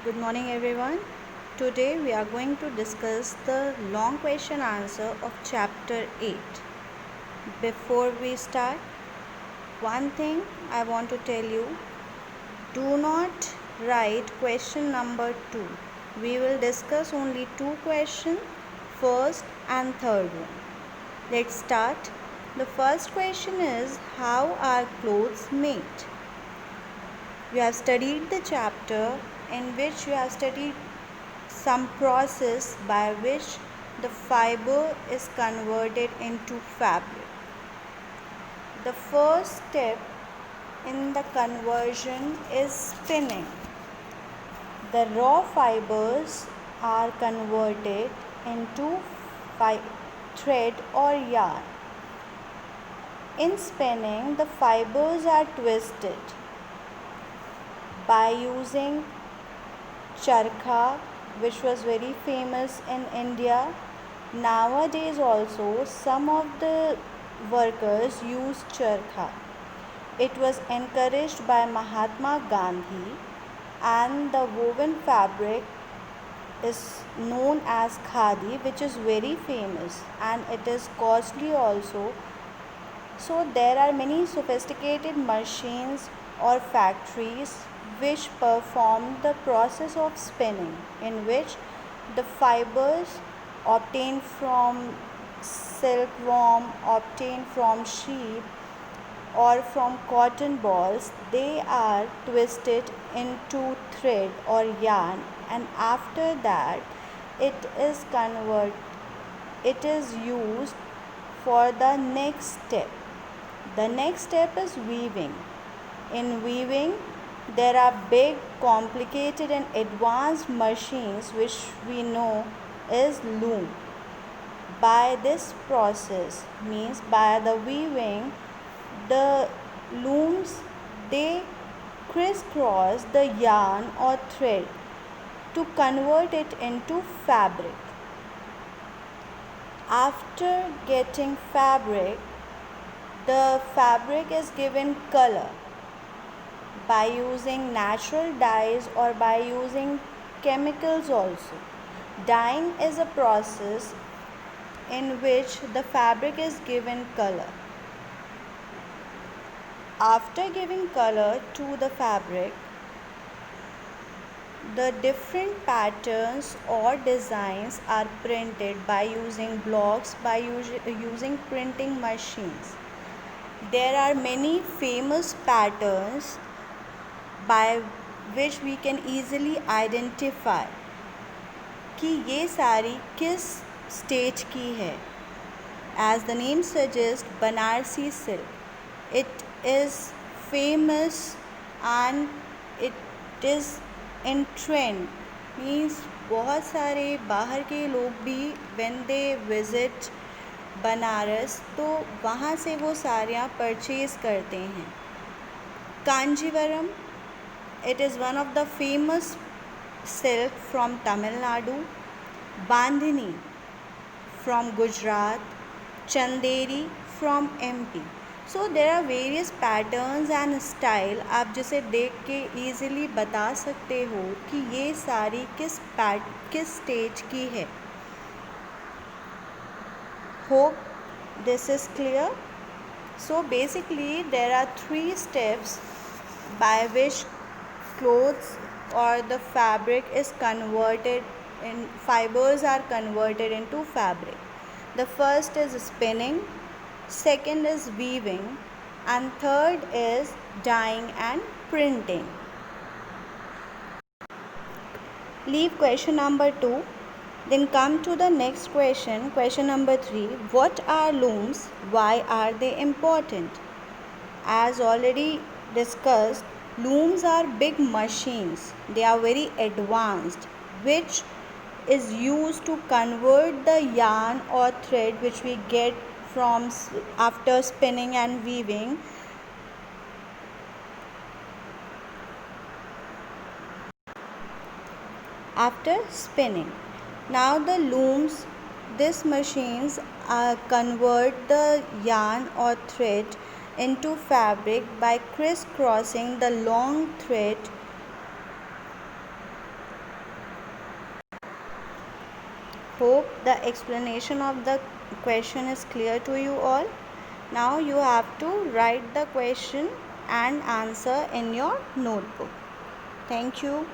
Good morning everyone. Today we are going to discuss the long question answer of chapter 8. Before we start, one thing I want to tell you, do not write question number 2. We will discuss only two questions, first and third one. Let's start. The first question is, how are clothes made? You have studied the chapter in which you have studied some process by which the fiber is converted into fabric. The first step in the conversion is spinning. The raw fibers are converted into thread or yarn. In spinning, the fibers are twisted by using charkha, which was very famous in India. Nowadays also some of the workers use charkha. It was encouraged by Mahatma Gandhi, and the woven fabric is known as khadi, which is very famous and it is costly also. So there are many sophisticated machines or factories which perform the process of spinning, in which the fibers obtained from silkworm, obtained from sheep or from cotton balls, they are twisted into thread or yarn, and after that it is used for the next step. The next step is weaving. In weaving, there are big, complicated and advanced machines which we know is loom. By this process, means by the weaving, the looms, they crisscross the yarn or thread to convert it into fabric. After getting fabric, the fabric is given color by using natural dyes or by using chemicals also. Dyeing is a process in which the fabric is given color. After giving color to the fabric, the different patterns or designs are printed by using blocks, by using printing machines. There are many famous patterns by which we can easily identify कि ये सारी किस stage की है. As the name suggests, Banarsi silk. It is famous and it is in trend. Means बहुत सारे बाहर के लोग भी when they visit बनारस तो वहाँ से वो साड़ियाँ परचेज़ करते हैं. Kanjeevaram, it is one of the famous silk from Tamil Nadu. Bandhani from Gujarat. Chanderi from MP. So there are various patterns and style. आप जिसे देख के easily बता सकते हो कि ये सारी किस स्टेज की है. Hope this is clear. So basically there are 3 steps by which clothes or the fabric is converted in, fibers are converted into fabric. The first is spinning, second is weaving, and third is dyeing and printing. Leave question number 2. Then come to the next question, question number 3. What are looms? Why are they important? As already discussed, looms are big machines. They are very advanced, which is used to convert the yarn or thread which we get from after spinning and weaving after spinning. Now the looms, these machines convert the yarn or thread into fabric by crisscrossing the long thread Hope the explanation of the question is clear to you all. Now you have to write the question and answer in your notebook. Thank you.